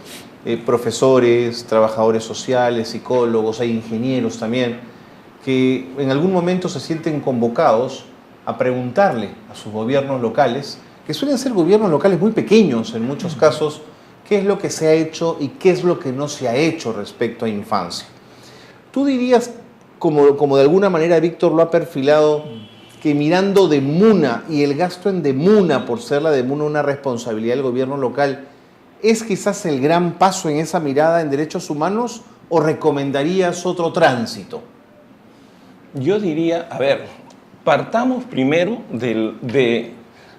profesores, trabajadores sociales, psicólogos, hay ingenieros también, que en algún momento se sienten convocados a preguntarle a sus gobiernos locales, que suelen ser gobiernos locales muy pequeños en muchos casos, qué es lo que se ha hecho y qué es lo que no se ha hecho respecto a infancia. ¿Tú dirías, como de alguna manera Víctor lo ha perfilado, que mirando de MUNA y el gasto en de MUNA, por ser la de MUNA una responsabilidad del gobierno local, es quizás el gran paso en esa mirada en derechos humanos, o recomendarías otro tránsito? Yo diría, a ver, partamos primero de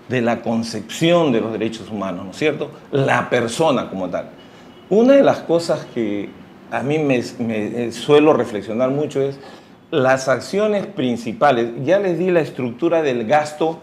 la concepción de los derechos humanos, ¿no es cierto? La persona como tal. Una de las cosas que a mí me suelo reflexionar mucho es las acciones principales. Ya les di la estructura del gasto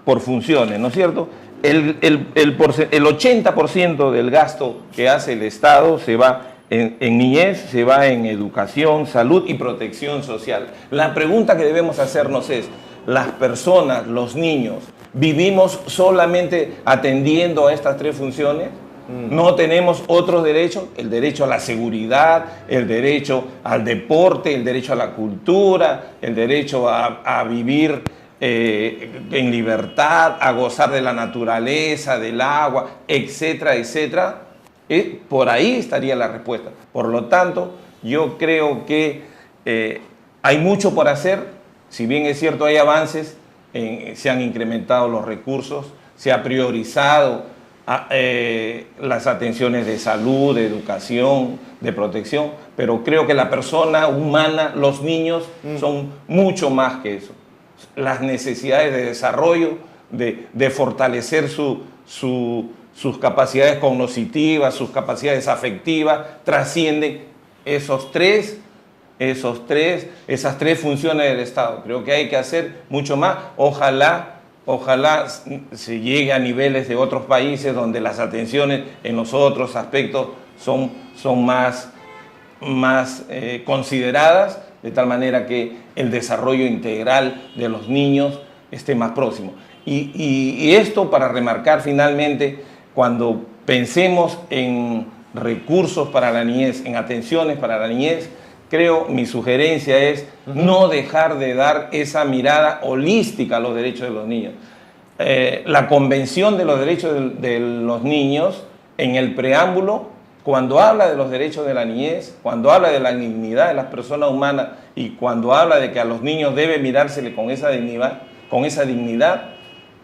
por funciones, ¿no es cierto? El 80% del gasto que hace el Estado se va en niñez, se va en educación, salud y protección social. La pregunta que debemos hacernos es, ¿las personas, los niños, vivimos solamente atendiendo a estas tres funciones? ¿No tenemos otros derechos? El derecho a la seguridad, el derecho al deporte, el derecho a la cultura, el derecho a vivir en libertad, a gozar de la naturaleza, del agua, etcétera, etcétera. Por ahí estaría la respuesta. Por lo tanto, yo creo que hay mucho por hacer. Si bien es cierto, hay avances, se han incrementado los recursos, se ha priorizado las atenciones de salud, de educación, de protección, pero creo que la persona humana, los niños, son mucho más que eso. Las necesidades de desarrollo, de fortalecer sus capacidades cognitivas, sus capacidades afectivas, trascienden esas tres funciones del Estado. Creo que hay que hacer mucho más. Ojalá se llegue a niveles de otros países donde las atenciones en los otros aspectos son más consideradas, de tal manera que el desarrollo integral de los niños esté más próximo. Y esto para remarcar finalmente, cuando pensemos en recursos para la niñez, en atenciones para la niñez, mi sugerencia es no dejar de dar esa mirada holística a los derechos de los niños. La Convención de los Derechos de los Niños, en el preámbulo, cuando habla de los derechos de la niñez, cuando habla de la dignidad de las personas humanas y cuando habla de que a los niños debe mirársele con esa dignidad,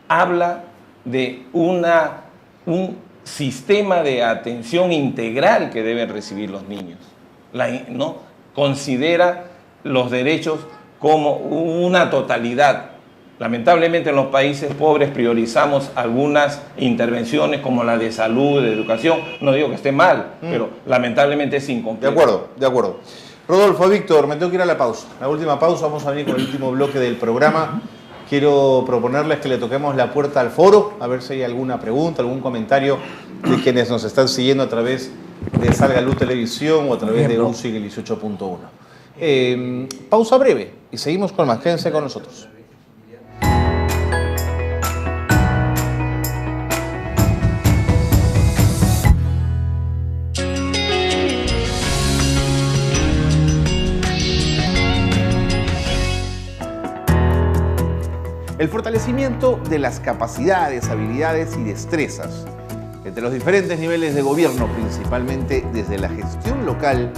habla de un sistema de atención integral que deben recibir los niños. ¿No? Considera los derechos como una totalidad. Lamentablemente en los países pobres priorizamos algunas intervenciones como la de salud, de educación. No digo que esté mal, pero lamentablemente es incompleto. De acuerdo. Rodolfo, Víctor, me tengo que ir a la pausa. La última pausa, vamos a venir con el último bloque del programa. Quiero proponerles que le toquemos la puerta al foro, a ver si hay alguna pregunta, algún comentario de quienes nos están siguiendo a través de Salgalú Televisión o a través de UCIG el 18.1. Pausa breve y seguimos con más. Quédense con nosotros. El fortalecimiento de las capacidades, habilidades y destrezas entre los diferentes niveles de gobierno, principalmente desde la gestión local,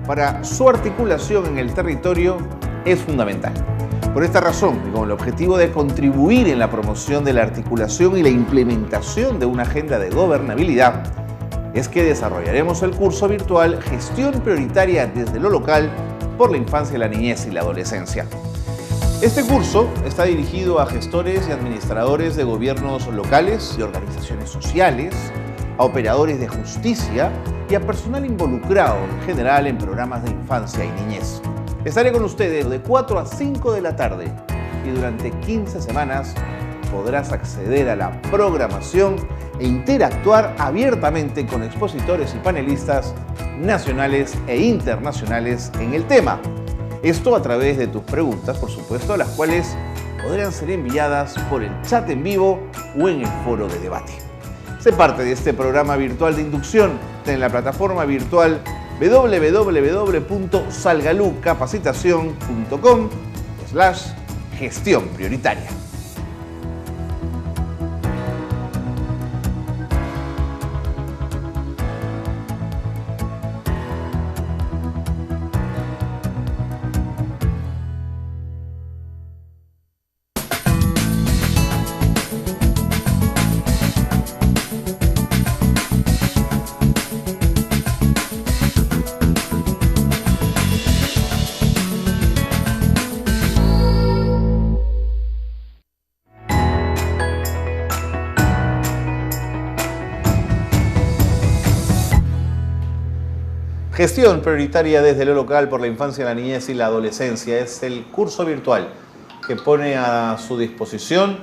para su articulación en el territorio es fundamental. Por esta razón, y con el objetivo de contribuir en la promoción de la articulación y la implementación de una agenda de gobernabilidad, es que desarrollaremos el curso virtual Gestión Prioritaria desde lo Local por la Infancia, la Niñez y la Adolescencia. Este curso está dirigido a gestores y administradores de gobiernos locales y organizaciones sociales, a operadores de justicia y a personal involucrado en general en programas de infancia y niñez. Estaré con ustedes de 4 a 5 de la tarde y durante 15 semanas podrás acceder a la programación e interactuar abiertamente con expositores y panelistas nacionales e internacionales en el tema. Esto a través de tus preguntas, por supuesto, las cuales podrán ser enviadas por el chat en vivo o en el foro de debate. Sé parte de este programa virtual de inducción en la plataforma virtual www.salgalucapacitacion.com/gestión prioritaria. Gestión prioritaria desde lo local por la infancia, la niñez y la adolescencia. Es el curso virtual que pone a su disposición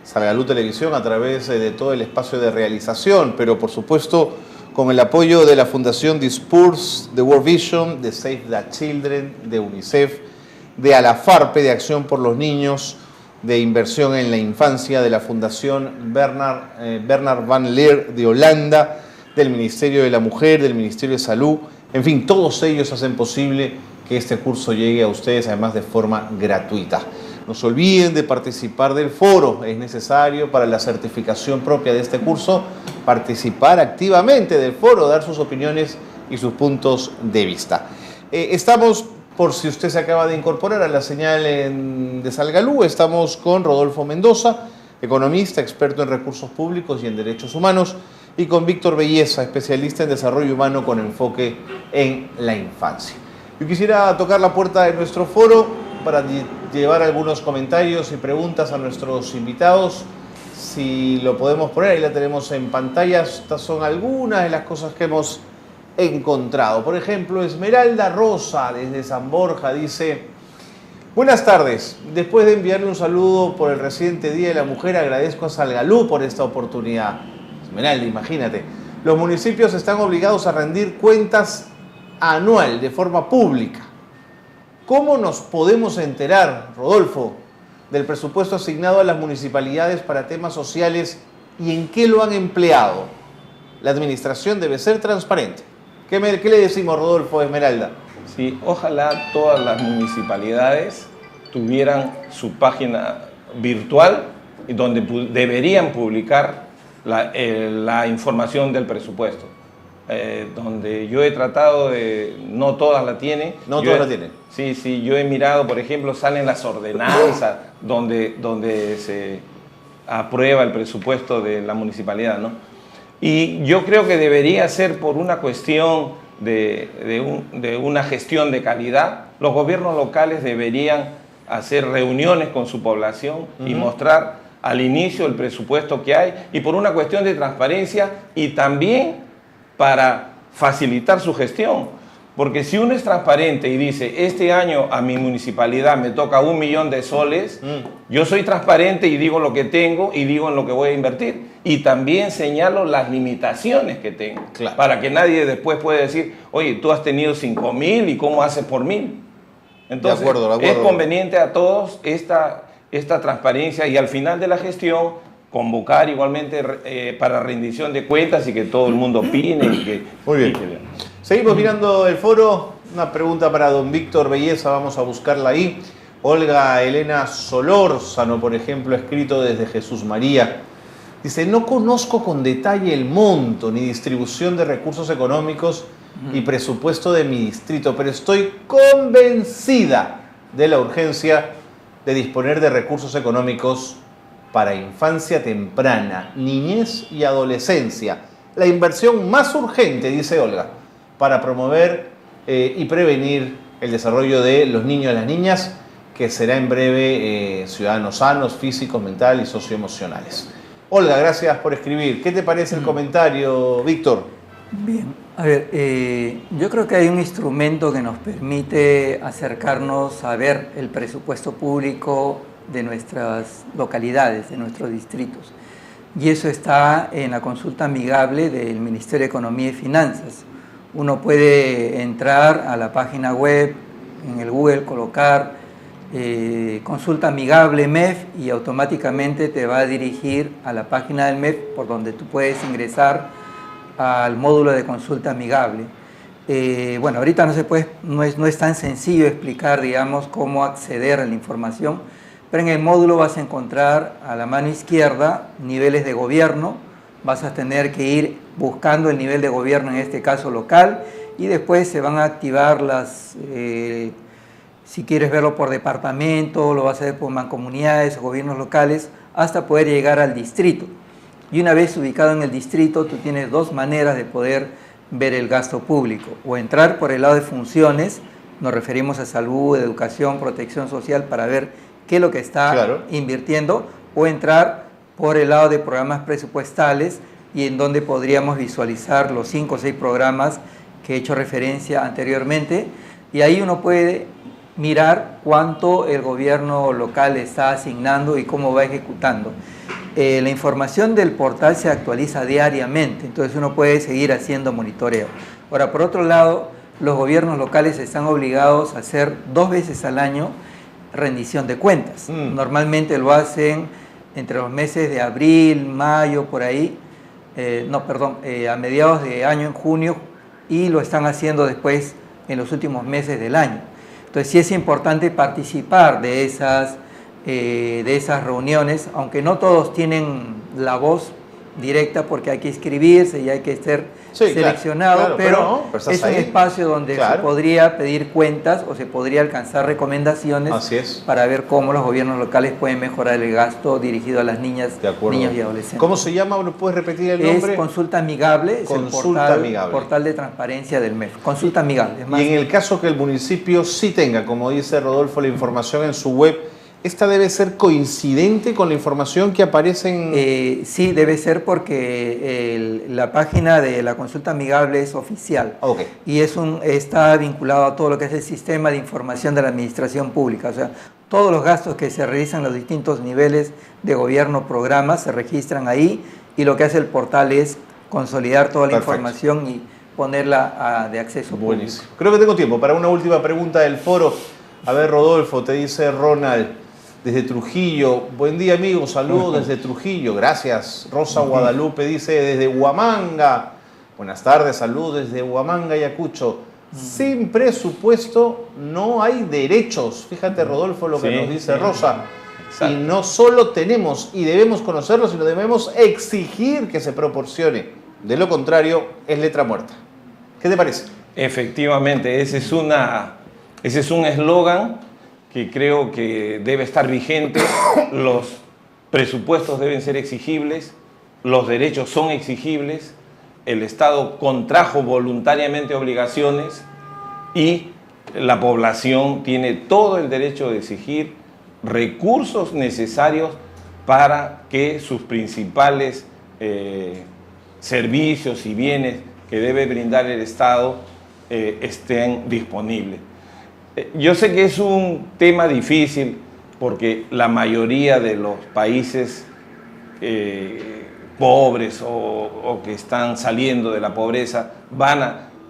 Salgalú Televisión a través de todo el espacio de realización, pero por supuesto con el apoyo de la Fundación Dispurs, de World Vision, de Save the Children, de UNICEF, de ALAFARPE, de Acción por los Niños, de Inversión en la Infancia, de la Fundación Bernard Van Leer de Holanda, del Ministerio de la Mujer, del Ministerio de Salud. En fin, todos ellos hacen posible que este curso llegue a ustedes, además de forma gratuita. No se olviden de participar del foro. Es necesario para la certificación propia de este curso participar activamente del foro, dar sus opiniones y sus puntos de vista. Estamos, por si usted se acaba de incorporar a la señal de Salgalú, estamos con Rodolfo Mendoza, economista, experto en recursos públicos y en derechos humanos, y con Víctor Belleza, especialista en desarrollo humano con enfoque en la infancia. Yo quisiera tocar la puerta de nuestro foro para llevar algunos comentarios y preguntas a nuestros invitados. Si lo podemos poner, ahí la tenemos en pantalla. Estas son algunas de las cosas que hemos encontrado. Por ejemplo, Esmeralda Rosa, desde San Borja, dice: buenas tardes. Después de enviarle un saludo por el reciente Día de la Mujer, agradezco a Salgalú por esta oportunidad. Esmeralda, imagínate, los municipios están obligados a rendir cuentas anual de forma pública. ¿Cómo nos podemos enterar, Rodolfo, del presupuesto asignado a las municipalidades para temas sociales y en qué lo han empleado? La administración debe ser transparente. ¿Qué le decimos, Rodolfo, Esmeralda? Sí, ojalá todas las municipalidades tuvieran su página virtual donde deberían publicar la información del presupuesto. Donde yo he tratado de... No todas la tienen. No todas la tienen. Sí, yo he mirado, por ejemplo, salen las ordenanzas donde se aprueba el presupuesto de la municipalidad, ¿no? Y yo creo que debería ser por una cuestión de una gestión de calidad. Los gobiernos locales deberían hacer reuniones con su población y mostrar al inicio el presupuesto que hay, y por una cuestión de transparencia y también para facilitar su gestión. Porque si uno es transparente y dice, este año a mi municipalidad me toca 1 millón de soles, yo soy transparente y digo lo que tengo y digo en lo que voy a invertir. Y también señalo las limitaciones que tengo, claro, para que nadie después pueda decir, oye, tú has tenido 5.000 y ¿cómo haces por 1.000? Entonces, de acuerdo. Es conveniente a todos esta transparencia y al final de la gestión convocar igualmente para rendición de cuentas y que todo el mundo opine. Muy bien. Seguimos mirando el foro. Una pregunta para don Víctor Belleza, vamos a buscarla ahí. Olga Elena Solórzano, por ejemplo, ha escrito desde Jesús María. Dice, no conozco con detalle el monto ni distribución de recursos económicos y presupuesto de mi distrito, pero estoy convencida de la urgencia de disponer de recursos económicos para infancia temprana, niñez y adolescencia. La inversión más urgente, dice Olga, para promover y prevenir el desarrollo de los niños y las niñas, que será en breve ciudadanos sanos, físicos, mentales y socioemocionales. Olga, gracias por escribir. ¿Qué te parece el comentario, Víctor? Bien, a ver, yo creo que hay un instrumento que nos permite acercarnos a ver el presupuesto público de nuestras localidades, de nuestros distritos. Y eso está en la consulta amigable del Ministerio de Economía y Finanzas. Uno puede entrar a la página web, en el Google colocar consulta amigable MEF y automáticamente te va a dirigir a la página del MEF por donde tú puedes ingresar al módulo de consulta amigable. Bueno, ahorita no es tan sencillo explicar, digamos, cómo acceder a la información, pero en el módulo vas a encontrar a la mano izquierda niveles de gobierno, vas a tener que ir buscando el nivel de gobierno, en este caso local, y después se van a activar las, si quieres verlo por departamento, lo vas a ver por mancomunidades o gobiernos locales, hasta poder llegar al distrito. Y una vez ubicado en el distrito, tú tienes dos maneras de poder ver el gasto público, o entrar por el lado de funciones, nos referimos a salud, educación, protección social, para ver qué es lo que está invirtiendo, o entrar por el lado de programas presupuestales, y en donde podríamos visualizar los 5 o 6 programas que he hecho referencia anteriormente, y ahí uno puede mirar cuánto el gobierno local está asignando y cómo va ejecutando. La información del portal se actualiza diariamente, entonces uno puede seguir haciendo monitoreo. Ahora, por otro lado, los gobiernos locales están obligados a hacer 2 veces al año rendición de cuentas. Normalmente lo hacen entre los meses de abril, mayo, por ahí, a mediados de año, en junio, y lo están haciendo después en los últimos meses del año. Entonces sí es importante participar de esas reuniones, aunque no todos tienen la voz directa porque hay que inscribirse y hay que ser seleccionado, pero es un espacio donde se podría pedir cuentas o se podría alcanzar recomendaciones para ver cómo los gobiernos locales pueden mejorar el gasto dirigido a las niñas, niños y adolescentes. ¿Cómo se llama? ¿Lo puedes repetir el nombre? Es Consulta Amigable, Consulta es el portal de transparencia del MEF. Consulta Amigable. Y en el caso que el municipio sí tenga, como dice Rodolfo, la información en su web, ¿esta debe ser coincidente con la información que aparece en...? Sí, debe ser porque la página de la consulta amigable es oficial. Y está vinculado a todo lo que es el sistema de información de la administración pública. O sea, todos los gastos que se realizan en los distintos niveles de gobierno, programas, se registran ahí, y lo que hace el portal es consolidar toda la información y ponerla de acceso público. Creo que tengo tiempo para una última pregunta del foro. A ver, Rodolfo, te dice Ronald, desde Trujillo. Buen día, amigos. Saludos desde Trujillo. Gracias. Rosa Guadalupe dice desde Huamanga. Buenas tardes. Saludos desde Huamanga, Ayacucho. Sin presupuesto no hay derechos. Fíjate, Rodolfo, lo que nos dice Rosa. Y no solo tenemos y debemos conocerlo, sino debemos exigir que se proporcione. De lo contrario, es letra muerta. ¿Qué te parece? Efectivamente, ese es un eslogan que creo que debe estar vigente. Los presupuestos deben ser exigibles, los derechos son exigibles, el Estado contrajo voluntariamente obligaciones y la población tiene todo el derecho de exigir recursos necesarios para que sus principales servicios y bienes que debe brindar el Estado estén disponibles. Yo sé que es un tema difícil porque la mayoría de los países pobres o que están saliendo de la pobreza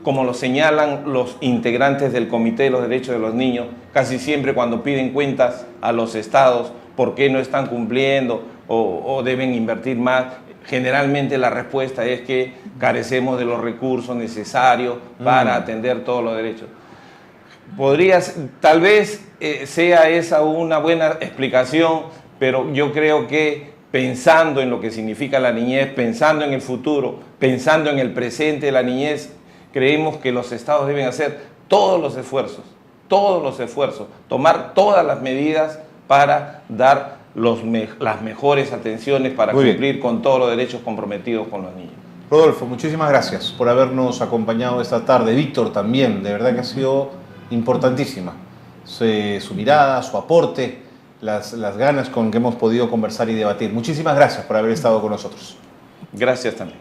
como lo señalan los integrantes del Comité de los Derechos de los Niños, casi siempre cuando piden cuentas a los estados por qué no están cumpliendo o deben invertir más, generalmente la respuesta es que carecemos de los recursos necesarios para atender todos los derechos. Tal vez sea esa una buena explicación, pero yo creo que pensando en lo que significa la niñez, pensando en el futuro, pensando en el presente de la niñez, creemos que los estados deben hacer todos los esfuerzos, tomar todas las medidas para dar las mejores atenciones para cumplir con todos los derechos comprometidos con los niños. Rodolfo, muchísimas gracias por habernos acompañado esta tarde. Víctor también, de verdad que ha sido importantísima su mirada, su aporte, las ganas con que hemos podido conversar y debatir. Muchísimas gracias por haber estado con nosotros. Gracias también.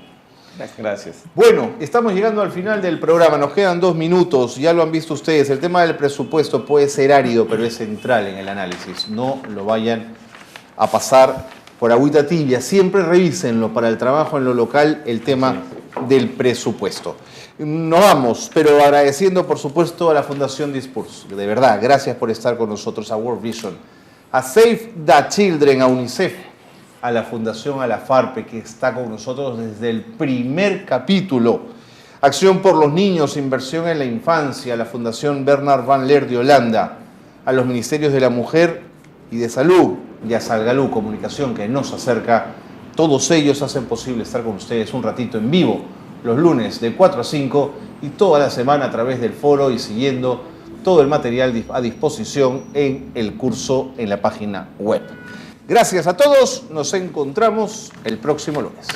Gracias. Bueno, estamos llegando al final del programa, nos quedan 2 minutos, ya lo han visto ustedes, el tema del presupuesto puede ser árido, pero es central en el análisis, no lo vayan a pasar por agüita tibia, siempre revísenlo para el trabajo en lo local, el tema del presupuesto. Nos vamos, pero agradeciendo por supuesto a la Fundación Dispurs, de verdad, gracias por estar con nosotros, a World Vision, a Save the Children, a UNICEF, a la Fundación, a la FARPE, que está con nosotros desde el primer capítulo. Acción por los Niños, Inversión en la Infancia, a la Fundación Bernard Van Leer de Holanda, a los Ministerios de la Mujer y de Salud, y a Salgalú Comunicación, que nos acerca. Todos ellos hacen posible estar con ustedes un ratito en vivo, los lunes de 4 a 5 y toda la semana a través del foro y siguiendo todo el material a disposición en el curso en la página web. Gracias a todos, nos encontramos el próximo lunes.